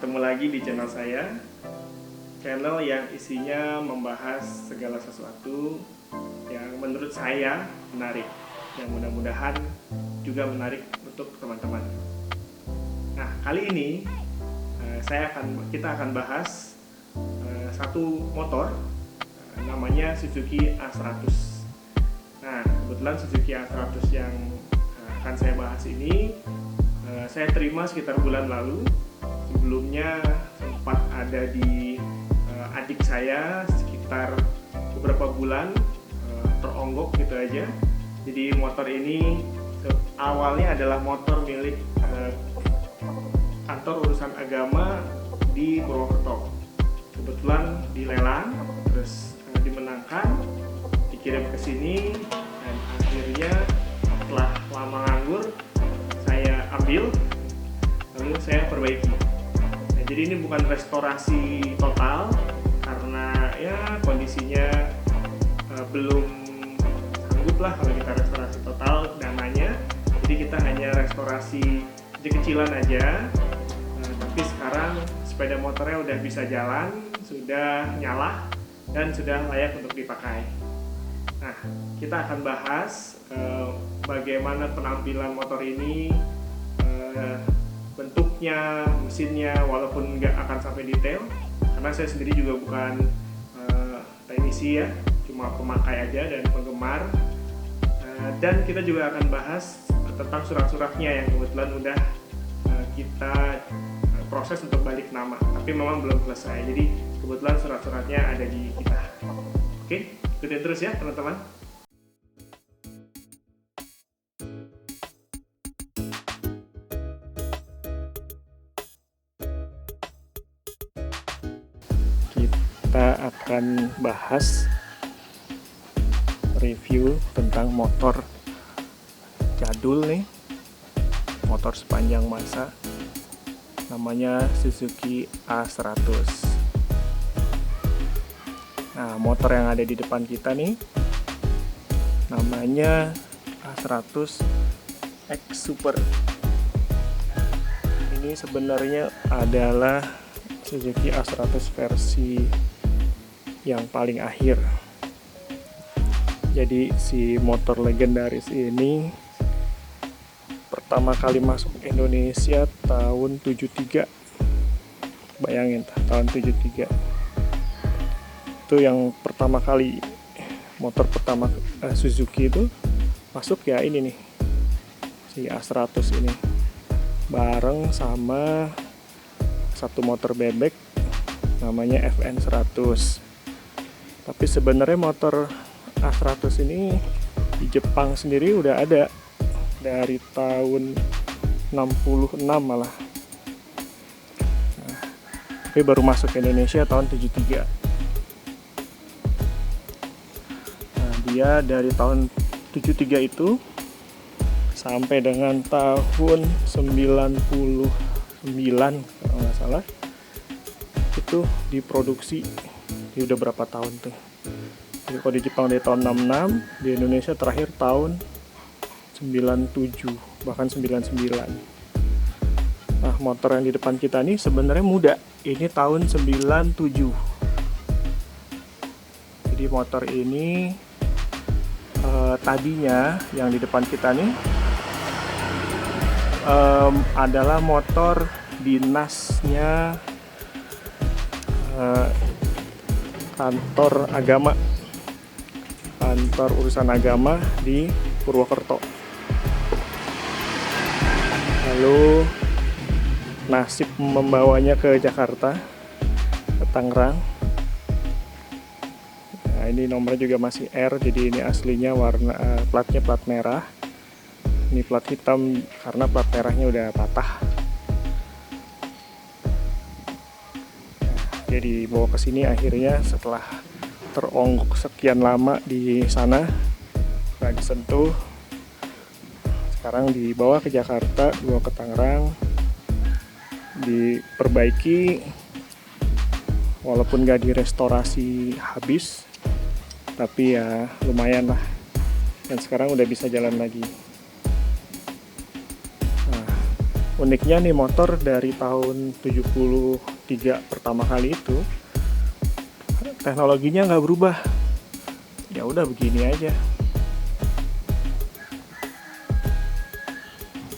ketemu lagi di channel saya. Channel yang isinya membahas segala sesuatu yang menurut saya menarik, yang mudah-mudahan juga menarik untuk teman-teman. Nah, kali ini kita akan bahas satu motor, namanya Suzuki A100. Nah, kebetulan Suzuki A100 yang akan saya bahas ini saya terima sekitar bulan lalu. Sebelumnya sempat ada di adik saya sekitar beberapa bulan, teronggok gitu aja. Jadi motor ini awalnya adalah motor milik kantor urusan agama di Purwokerto. Kebetulan dilelang, terus dimenangkan, dikirim ke sini, dan akhirnya setelah lama nganggur saya ambil, lalu saya perbaiki. Nah, jadi ini bukan restorasi total karena ya kondisinya belum sanggup lah kalau kita restorasi total dananya. Jadi kita hanya restorasi kecil-kecilan aja. Tapi sekarang sepeda motornya udah bisa jalan, sudah nyala, dan sudah layak untuk dipakai. Nah, kita akan bahas bagaimana penampilan motor ini, bentuknya, mesinnya, walaupun nggak akan sampai detail, karena saya sendiri juga bukan teknisi ya, cuma pemakai aja dan penggemar. Dan kita juga akan bahas tentang surat-suratnya yang kebetulan udah kita proses untuk balik nama, tapi memang belum selesai. Jadi kebetulan surat-suratnya ada di kita. Oke, ikutin terus ya teman-teman. Kita akan bahas review tentang motor jadul nih, motor sepanjang masa, namanya Suzuki A100. Nah, motor yang ada di depan kita nih namanya A100 X Super. Ini sebenarnya adalah Suzuki A100 versi yang paling akhir. Jadi si motor legendaris ini pertama kali masuk Indonesia tahun 73. Bayangin tahun 73. Itu yang pertama kali motor pertama Suzuki itu masuk ya ini nih, si A100 ini, bareng sama satu motor bebek namanya FN100. Tapi sebenarnya motor A100 ini di Jepang sendiri udah ada dari tahun 66 malah. Nah, tapi baru masuk ke Indonesia tahun 73. Nah, dia dari tahun 73 itu sampai dengan tahun 99 kalau nggak salah itu diproduksi. Ini udah berapa tahun tuh. Jadi kalau di Jepang dari tahun 66, di Indonesia terakhir tahun 97, bahkan 99. Nah, motor yang di depan kita nih sebenarnya muda. Ini tahun 97. Jadi motor ini tadinya yang di depan kita nih adalah motor dinasnya kantor urusan agama di Purwokerto. Lalu nasib membawanya ke Jakarta, ke Tangerang. Nah, ini nomornya juga masih R, jadi ini aslinya warna platnya plat merah. Ini plat hitam karena plat merahnya udah patah. Dia dibawa ke sini akhirnya setelah teronggok sekian lama di sana, nggak disentuh. Sekarang dibawa ke Jakarta, dibawa ke Tangerang, diperbaiki, walaupun nggak direstorasi habis, tapi ya lumayan lah. Dan sekarang udah bisa jalan lagi. Nah, Uniknya nih, motor dari tahun 73 pertama kali itu teknologinya nggak berubah. Ya udah begini aja.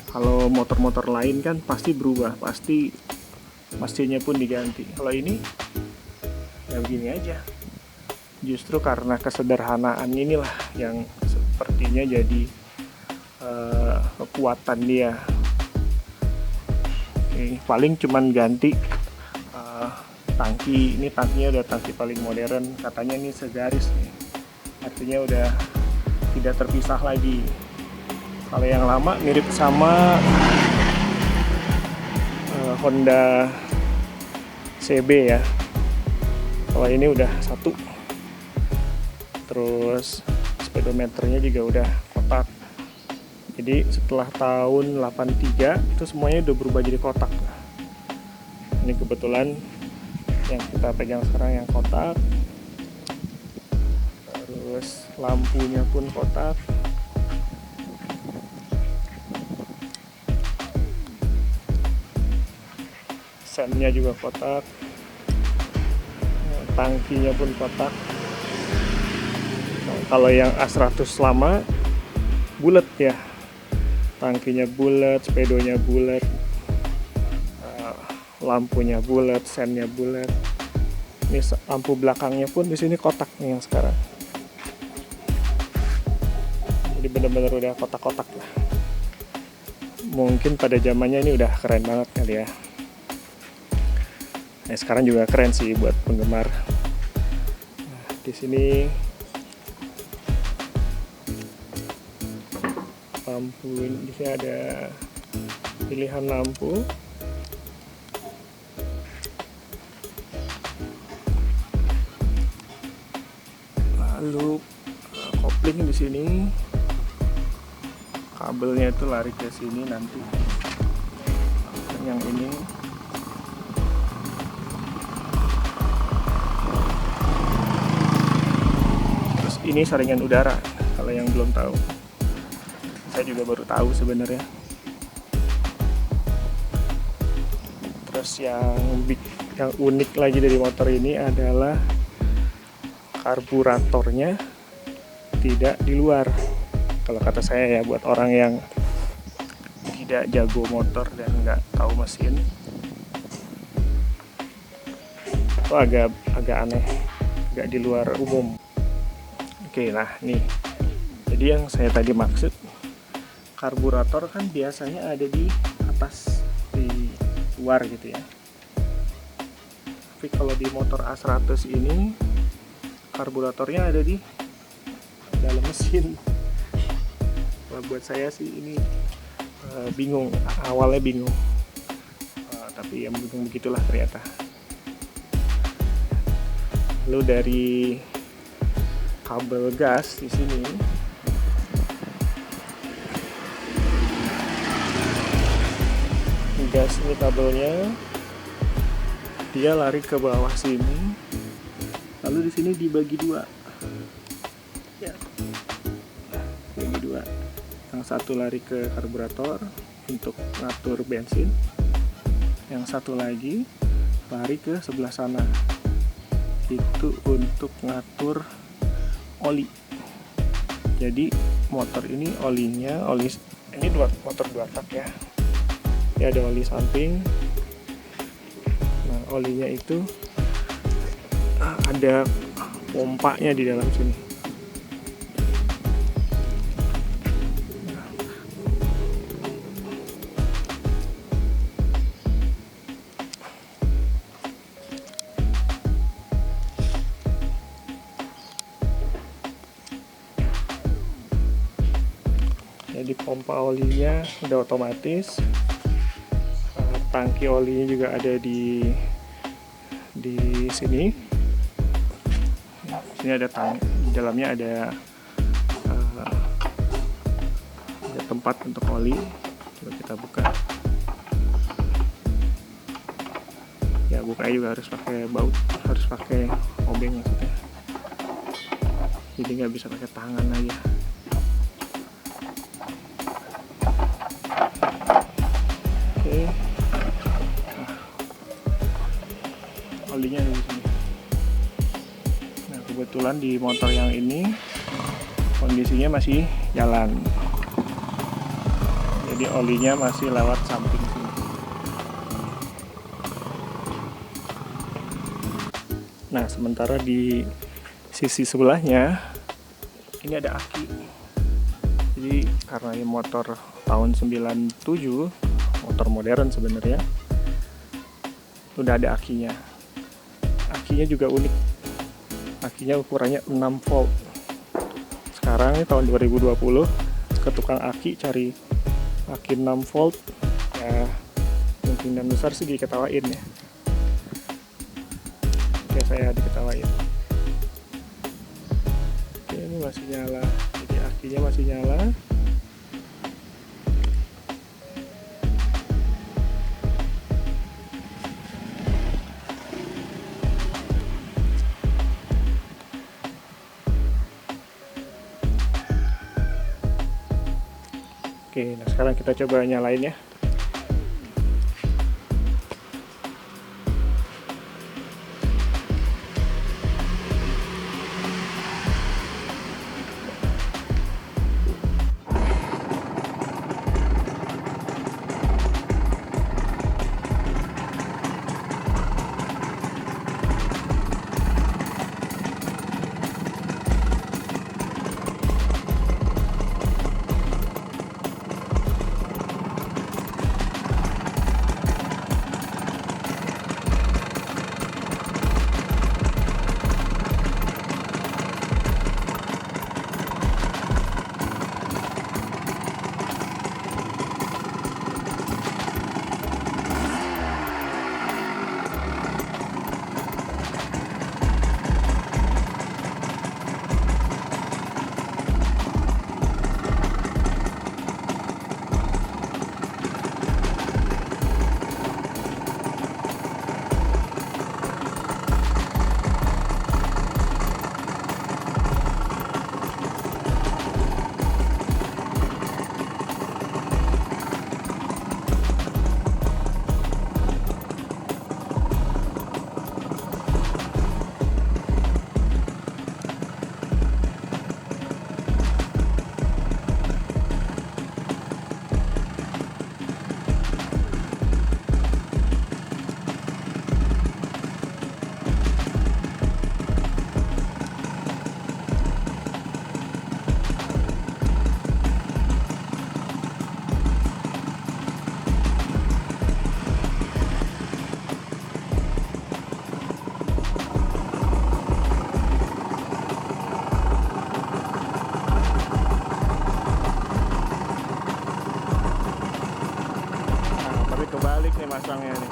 Kalau motor-motor lain kan pasti berubah, pasti mesinnya pun diganti. Kalau ini ya begini aja. Justru karena kesederhanaan inilah yang sepertinya jadi kekuatan dia. Oke, paling cuman ganti tangki. Ini tangkinya udah tangki paling modern, katanya ini segaris nih. Artinya udah tidak terpisah lagi. Kalau yang lama mirip sama Honda CB ya. Kalau ini udah satu. Terus speedometernya juga udah kotak. Jadi setelah tahun 83 itu semuanya udah berubah jadi kotak. Ini kebetulan yang kita pegang sekarang yang kotak. Terus lampunya pun kotak. Sennya juga kotak. Tangkinya pun kotak. Nah, kalau yang A100 lama bulat ya, tangkinya bulat, speedonya bulat, lampunya bulat, sennya bulat. Ini lampu belakangnya pun di sini kotak nih yang sekarang. Jadi benar-benar udah kotak-kotak lah. Mungkin pada zamannya ini udah keren banget kali ya. Nah, sekarang juga keren sih buat penggemar. Nah, di sini lampu, di sini ada pilihan lampu. Lalu kopling di sini. Kabelnya itu lari ke sini nanti. Yang ini ini saringan udara, kalau yang belum tahu. Saya juga baru tahu sebenarnya. Terus yang unik lagi dari motor ini adalah karburatornya tidak di luar. Kalau kata saya ya, buat orang yang tidak jago motor dan nggak tahu mesin, itu agak aneh, agak di luar umum. Oke, nah nih, jadi yang saya tadi maksud, karburator kan biasanya ada di atas, di luar gitu ya. Tapi kalau di motor A100 ini, karburatornya ada di dalam mesin. Nah, buat saya sih ini bingung, awalnya bingung, tapi yang bingung begitulah ternyata. Lalu dari kabel gas di sini, gas ini kabelnya dia lari ke bawah sini, lalu di sini dibagi dua ya, bagi dua. Yang satu lari ke karburator untuk ngatur bensin, yang satu lagi lari ke sebelah sana, itu untuk ngatur oli. Jadi motor ini olinya, ini motor 2 tak ya. Ini ada oli samping. Nah, olinya itu ada pompanya di dalam sini. Jadi pompa olinya udah otomatis, tangki olinya juga ada di sini. Ini ada tangki, di dalamnya ada tempat untuk oli. Coba kita buka. Ya, bukanya juga harus pakai baut, harus pakai obeng maksudnya. Jadi nggak bisa pakai tangan aja. Oke, ini. Olinya di sini. Nah, kebetulan di motor yang ini kondisinya masih jalan. Jadi olinya masih lewat samping sini. Nah, sementara di sisi sebelahnya ini ada aki. Jadi karena ini motor tahun 97, motor modern sebenarnya, udah ada akinya. Akinya juga unik. Akinya ukurannya 6 volt. Sekarang ini tahun 2020, ke tukang aki cari aki 6 volt, ya kemungkinan besar sih diketawain ya. Oke, saya diketawain. Oke, ini masih nyala. Jadi akinya masih nyala. Oke, nah sekarang kita coba nyalain ya. Kebalik nih masangnya nih.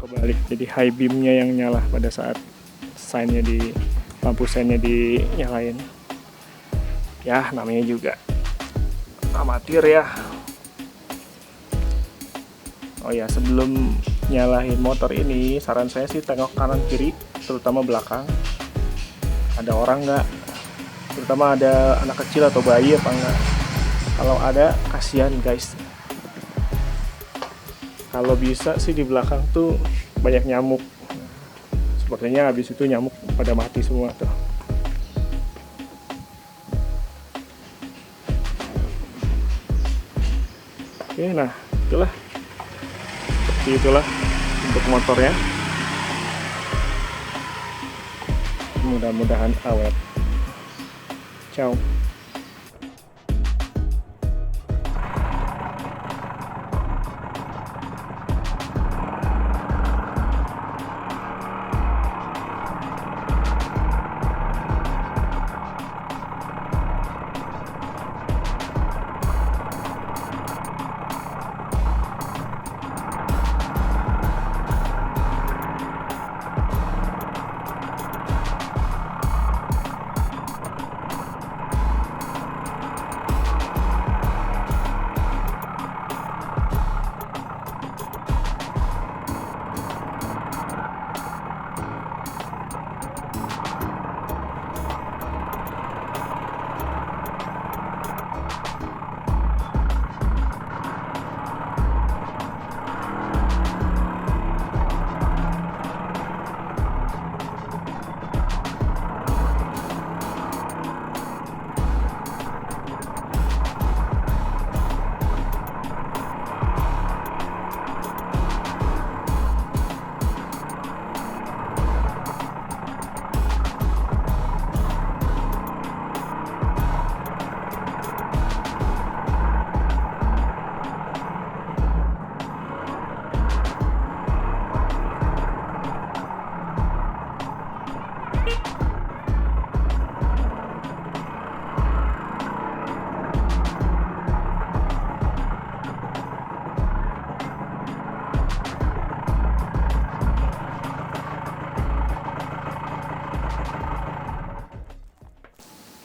Kebalik, jadi high beamnya yang nyala pada saat sign-nya di lampu sein-nya dinyalain. Ya, namanya juga amatir ya. Oh ya, sebelum nyalain motor ini, saran saya sih tengok kanan kiri, terutama belakang. Ada orang nggak? Terutama ada anak kecil atau bayi apa enggak? Kalau ada, kasihan guys. Kalau bisa sih di belakang tuh banyak nyamuk. Sepertinya habis itu nyamuk pada mati semua tuh. Oke, nah itulah. Seperti itulah untuk motornya. Mudah-mudahan awet. Ciao.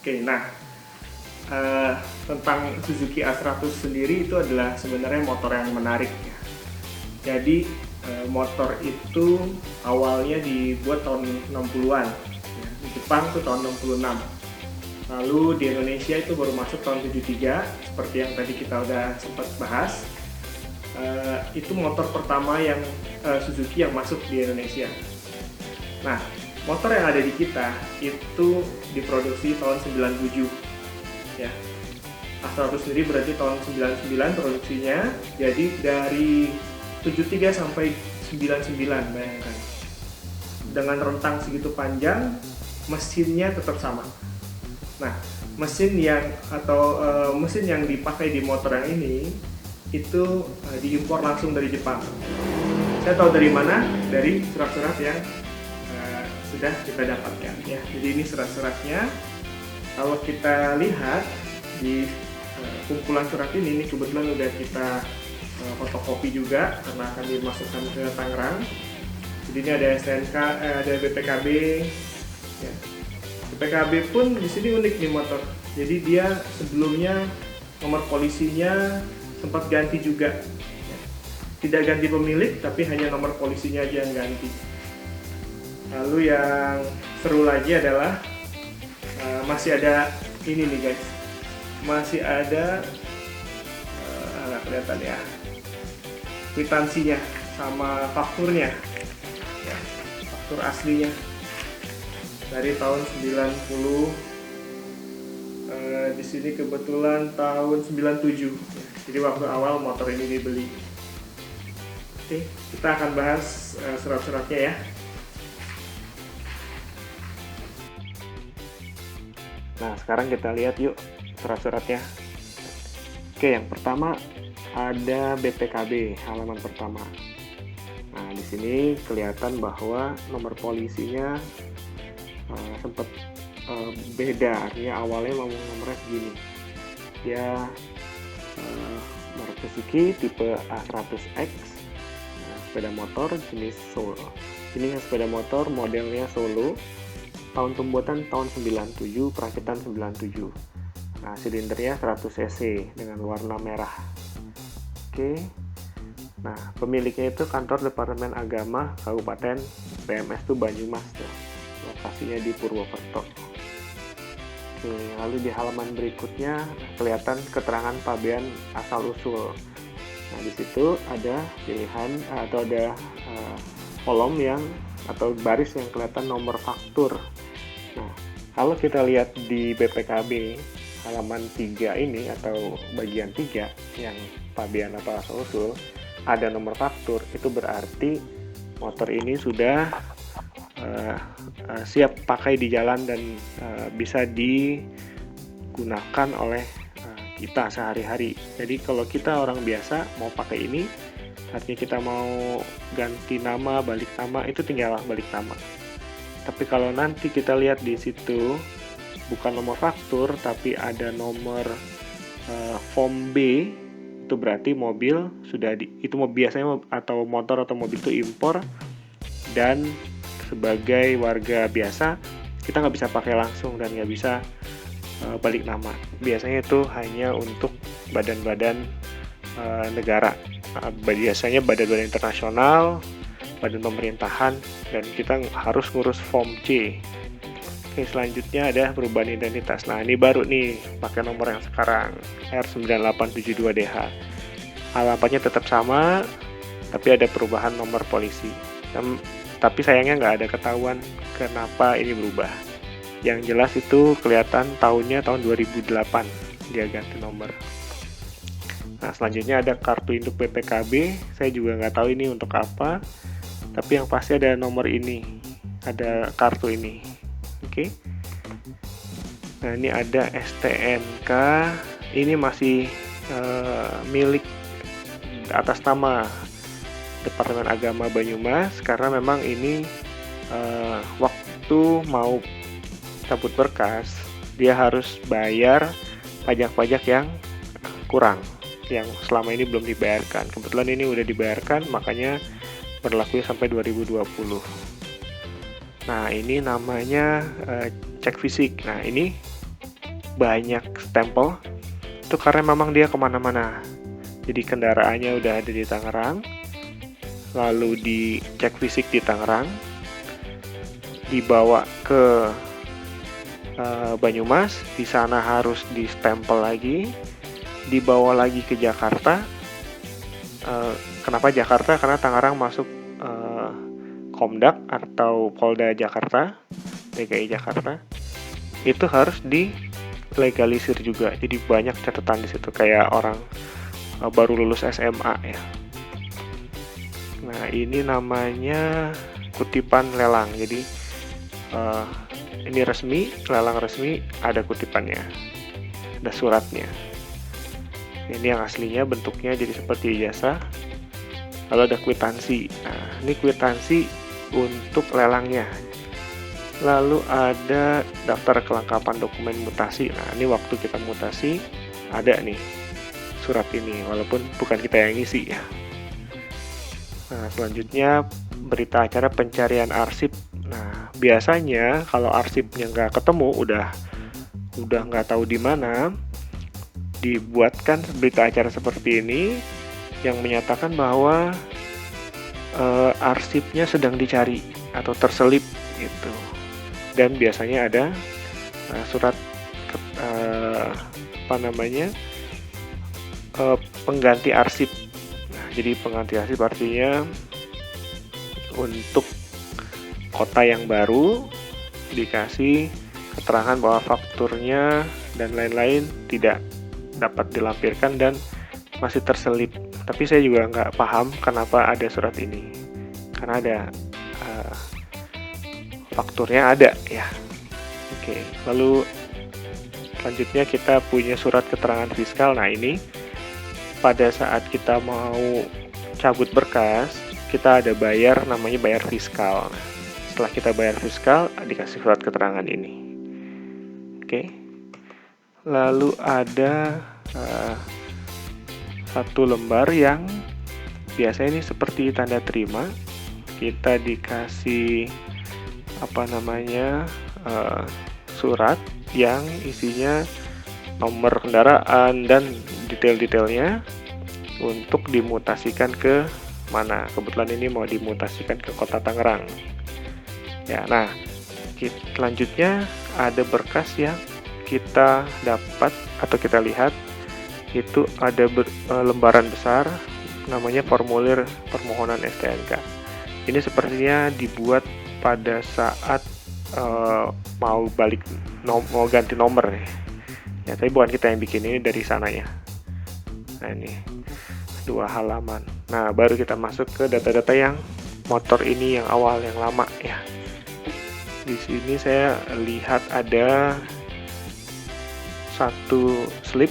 Oke, nah tentang Suzuki A100 sendiri itu adalah sebenarnya motor yang menarik ya. Jadi motor itu awalnya dibuat tahun 60-an ya. Di Jepang tuh tahun 66. Lalu di Indonesia itu baru masuk tahun 73, seperti yang tadi kita udah sempat bahas. Itu motor pertama yang Suzuki yang masuk di Indonesia. Nah, motor yang ada di kita itu diproduksi tahun 97 ya. A100 sendiri berarti tahun 99 produksinya. Jadi dari 73 sampai 99, bayangkan. Dengan rentang segitu panjang, mesinnya tetap sama. Nah, mesin yang dipakai di motor yang ini itu diimpor langsung dari Jepang. Saya tahu dari mana? Dari surat-surat yang sudah kita dapatkan ya. Jadi ini surat-suratnya. Kalau kita lihat di kumpulan surat ini kebetulan udah kita fotokopi juga karena akan dimasukkan ke Tangerang. Jadi ini ada STNK, ada BPKB. Ya. BPKB pun di sini unik nih motor. Jadi dia sebelumnya nomor polisinya sempat ganti juga. Ya. Tidak ganti pemilik, tapi hanya nomor polisinya aja yang ganti. Lalu yang seru lagi adalah masih ada ini nih guys. Masih ada nggak kelihatan ya, kwitansinya sama fakturnya ya, faktur aslinya dari tahun 90. Di sini kebetulan tahun 97 ya. Jadi waktu awal motor ini dibeli. Oke, kita akan bahas surat-suratnya ya. Nah, sekarang kita lihat yuk surat-suratnya. Oke, yang pertama ada BPKB halaman pertama. Nah, di sini kelihatan bahwa nomor polisinya sempat beda. Artinya awalnya nomornya segini. Dia merek Suzuki tipe A100X, sepeda motor jenis Solo. Ini sepeda motor modelnya Solo. Tahun pembuatan tahun 97, perakitan 97. Nah, silindernya 100 cc dengan warna merah. Oke. Nah, pemiliknya itu kantor Departemen Agama Kabupaten PMS itu Banyumas tuh. Lokasinya di Purwokerto. Oke, lalu di halaman berikutnya kelihatan keterangan pabean asal usul. Nah, di situ ada pilihan atau ada kolom yang atau baris yang kelihatan nomor faktur. Nah, kalau kita lihat di BPKB halaman 3 ini atau bagian 3 yang pabean atau asal usul ada nomor faktur, itu berarti motor ini sudah siap pakai di jalan dan bisa digunakan oleh kita sehari-hari. Jadi kalau kita orang biasa mau pakai ini, artinya kita mau ganti nama, balik nama, itu tinggal balik nama. Tapi kalau nanti kita lihat di situ bukan nomor faktur tapi ada nomor form B, itu berarti mobil sudah itu biasanya atau motor atau mobil itu impor, dan sebagai warga biasa kita nggak bisa pakai langsung dan nggak bisa balik nama. Biasanya itu hanya untuk badan-badan negara, biasanya badan-badan internasional, badan pemerintahan, dan kita harus ngurus form C. Oke, selanjutnya ada perubahan identitas. Nah, ini baru nih pakai nomor yang sekarang R9872DH. Alamatnya tetap sama, tapi ada perubahan nomor polisi. Tapi sayangnya nggak ada ketahuan kenapa ini berubah. Yang jelas itu kelihatan tahunnya tahun 2008 dia ganti nomor. Nah, selanjutnya ada kartu induk BPKB. Saya juga nggak tahu ini untuk apa, tapi yang pasti ada nomor ini, ada kartu ini. Oke. Nah, ini ada STNK. Ini masih milik atas nama Departemen Agama Banyumas, karena memang ini waktu mau cabut berkas dia harus bayar pajak-pajak yang kurang, yang selama ini belum dibayarkan. Kebetulan ini udah dibayarkan, makanya berlaku sampai 2020. Nah, ini namanya cek fisik. Nah, ini banyak stempel itu karena memang dia kemana-mana. Jadi kendaraannya udah ada di Tangerang, lalu dicek fisik di Tangerang, dibawa ke Banyumas, di sana harus distempel lagi, dibawa lagi ke Jakarta. Kenapa Jakarta? Karena Tangerang masuk Komdak atau Polda Jakarta, DKI Jakarta. Itu harus dilegalisir juga. Jadi banyak catatan di situ kayak orang baru lulus SMA ya. Nah, ini namanya kutipan lelang. Jadi ini resmi, lelang resmi, ada kutipannya, ada suratnya. Ini yang aslinya bentuknya jadi seperti ijazah. Lalu ada kwitansi. Nah, ini kwitansi untuk lelangnya. Lalu ada daftar kelengkapan dokumen mutasi. Nah, ini waktu kita mutasi ada nih surat ini, walaupun bukan kita yang ngisi ya. Nah, selanjutnya berita acara pencarian arsip. Nah, biasanya kalau arsipnya nggak ketemu, udah nggak tahu di mana, dibuatkan berita acara seperti ini yang menyatakan bahwa arsipnya sedang dicari atau terselip gitu. Dan biasanya ada surat pengganti arsip. Nah, jadi pengganti arsip artinya untuk kota yang baru dikasih keterangan bahwa fakturnya dan lain-lain tidak dapat dilampirkan dan masih terselip. Tapi saya juga nggak paham kenapa ada surat ini, karena ada fakturnya ada ya. Oke, lalu selanjutnya kita punya surat keterangan fiskal. Nah, ini pada saat kita mau cabut berkas, kita ada bayar, namanya bayar fiskal. Setelah kita bayar fiskal, dikasih surat keterangan ini. Oke. Lalu ada satu lembar yang biasanya ini seperti tanda terima. Kita dikasih surat yang isinya nomor kendaraan dan detail-detailnya untuk dimutasikan ke mana. Kebetulan ini mau dimutasikan ke Kota Tangerang. Ya, nah, selanjutnya ada berkas yang kita dapat atau kita lihat, itu ada lembaran besar namanya formulir permohonan STNK. Ini sepertinya dibuat pada saat mau ganti nomor ya, tapi bukan kita yang bikin, ini dari sananya. Nah, ini 2 halaman. Nah, baru kita masuk ke data-data yang motor ini yang awal, yang lama ya. Di sini saya lihat ada satu slip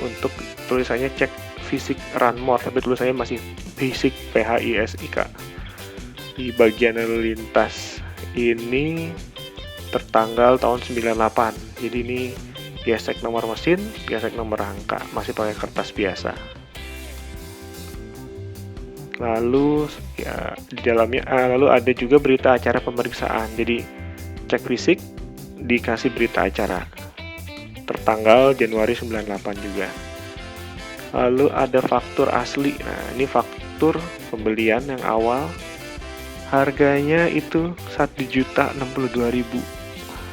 untuk tulisannya cek fisik Runmore, tapi tulisannya masih basic PHISIK. Di bagian lalu lintas ini tertanggal tahun 98. Jadi ini gesek nomor mesin, gesek nomor rangka, masih pakai kertas biasa. Lalu ya di dalamnya lalu ada juga berita acara pemeriksaan. Jadi cek fisik dikasih berita acara tertanggal Januari 98 juga. Lalu ada faktur asli. Nah, ini faktur pembelian yang awal. Harganya itu 1.062.000.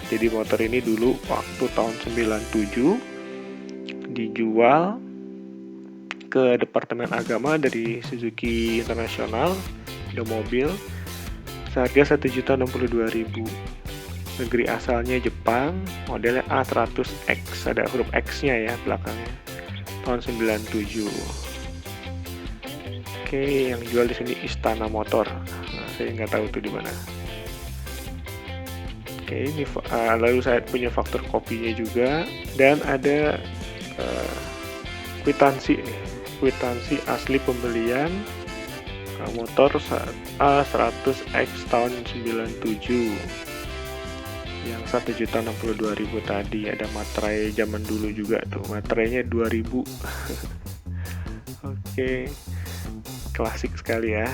Jadi motor ini dulu waktu tahun 97 dijual ke Departemen Agama dari Suzuki International, ada mobil, seharga 1.062.000. Negeri asalnya Jepang, modelnya A100X, ada huruf X-nya ya belakangnya. Tahun 97. Oke, yang jual di sini Istana Motor. Nah, saya nggak tahu itu di mana. Oke, ini lalu saya punya faktur kopinya juga, dan ada kwitansi nih, kwitansi asli pembelian motor A100X tahun 97 yang 1.062.000 tadi. Ada materai zaman dulu juga tuh, materainya 2000. Oke, klasik sekali ya.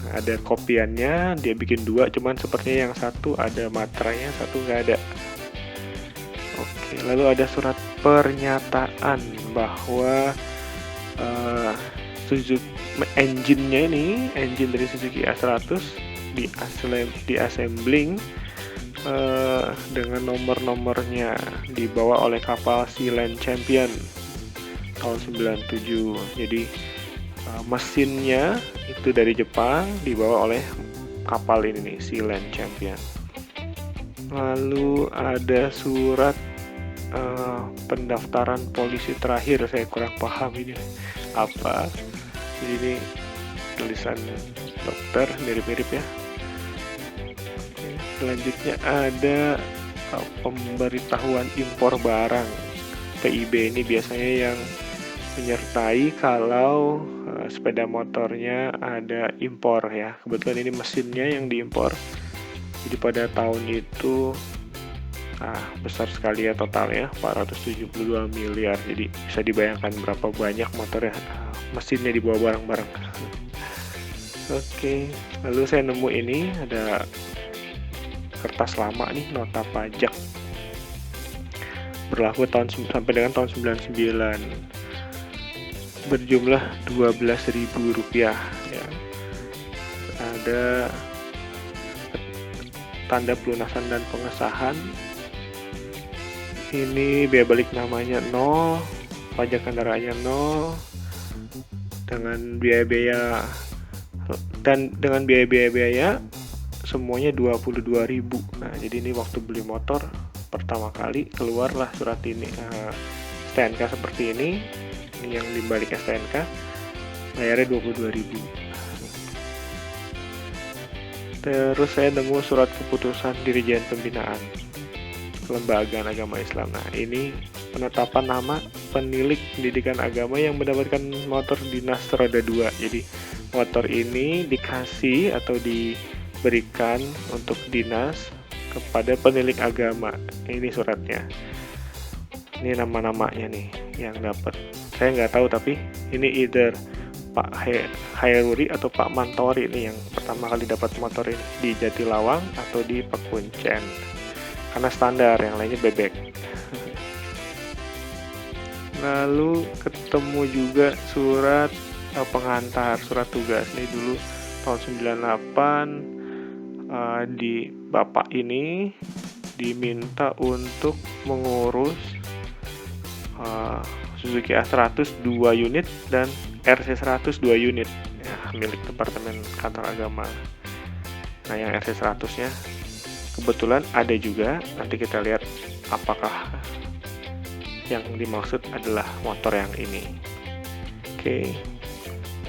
Ada kopiannya, dia bikin 2, cuman sepertinya yang satu ada materainya, satu nggak ada. Oke, Lalu ada surat pernyataan bahwa Suzuki engine-nya ini, engine dari Suzuki A100 di assembling dengan nomor-nomornya, dibawa oleh kapal Sealand Champion tahun 97. Jadi mesinnya itu dari Jepang, dibawa oleh kapal ini nih, Sealand Champion. Lalu ada surat pendaftaran polisi terakhir, saya kurang paham ini apa. Jadi ini tulisan dokter, mirip-mirip ya. Selanjutnya ada pemberitahuan impor barang. PIB ini biasanya yang menyertai kalau sepeda motornya ada impor ya. Kebetulan ini mesinnya yang diimpor. Jadi pada tahun itu besar sekali ya totalnya, 472 miliar. Jadi bisa dibayangkan berapa banyak motornya, mesinnya dibawa bareng-bareng. Oke, lalu saya nemu ini ada kertas lama nih, nota pajak berlaku sampai dengan tahun 99, berjumlah Rp12.000 ya. Ada tanda pelunasan dan pengesahan. Ini biaya balik namanya 0, pajak kendaraannya 0, dengan biaya-biaya semuanya 22.000. Nah, jadi ini waktu beli motor pertama kali keluarlah surat ini, STNK seperti ini yang dibalik STNK, bayarnya 22.000. Terus saya nemu surat keputusan Dirjen Pembinaan Kelembagaan Agama Islam. Nah, ini penetapan nama penilik pendidikan agama yang mendapatkan motor dinas roda 2. Jadi motor ini dikasih atau diberikan untuk dinas kepada penilik agama. Ini suratnya. Ini nama-namanya nih yang dapat. Saya nggak tahu, tapi ini either Pak Hairuri atau Pak Mantori nih yang pertama kali dapat motor ini, di Jatilawang atau di Pekuncen. Karena standar, yang lainnya bebek. Lalu ketemu juga surat pengantar, surat tugas. Ini dulu tahun 98 di bapak ini diminta untuk mengurus Suzuki A100 2 unit dan RC100 2 unit ya, milik Departemen Kantor Agama. Nah, yang RC100 nya kebetulan ada juga, nanti kita lihat apakah yang dimaksud adalah motor yang ini.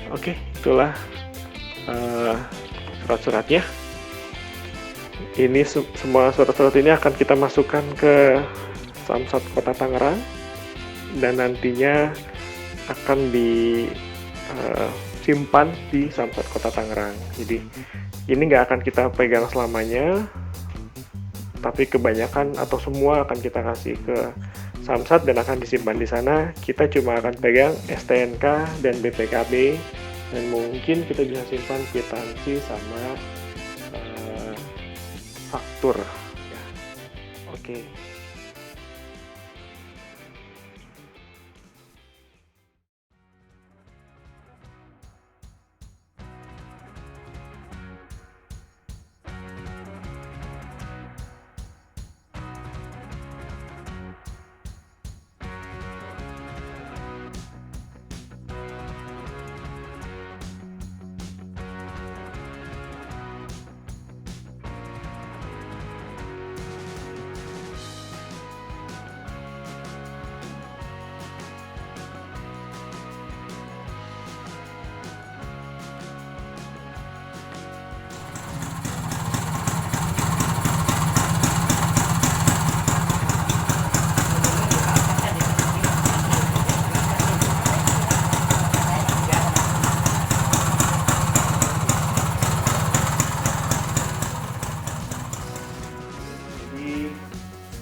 Oke, itulah surat-suratnya. Ini semua surat-surat ini akan kita masukkan ke Samsat Kota Tangerang dan nantinya akan disimpan di Samsat Kota Tangerang. Jadi ini nggak akan kita pegang selamanya, tapi kebanyakan atau semua akan kita kasih ke Samsat dan akan disimpan di sana. Kita cuma akan pegang STNK dan BPKB, dan mungkin kita bisa simpan kwitansi sama faktur ya. Oke.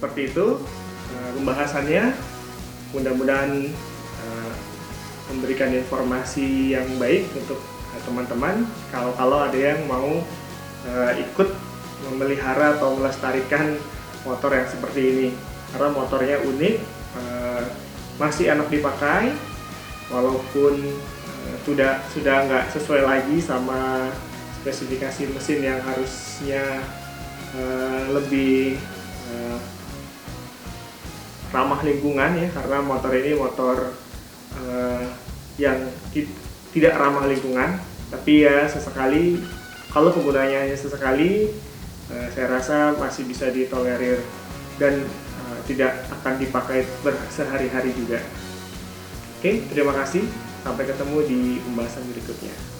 Seperti itu pembahasannya, mudah-mudahan memberikan informasi yang baik untuk teman-teman. Kalau ada yang mau ikut memelihara atau melestarikan motor yang seperti ini, karena motornya unik, masih enak dipakai walaupun sudah nggak sesuai lagi sama spesifikasi mesin yang harusnya lebih ramah lingkungan ya, karena motor ini motor yang tidak ramah lingkungan, tapi ya sesekali kalau penggunanya hanya sesekali, saya rasa masih bisa ditolerir dan tidak akan dipakai sehari-hari juga. Oke, terima kasih. Sampai ketemu di pembahasan berikutnya.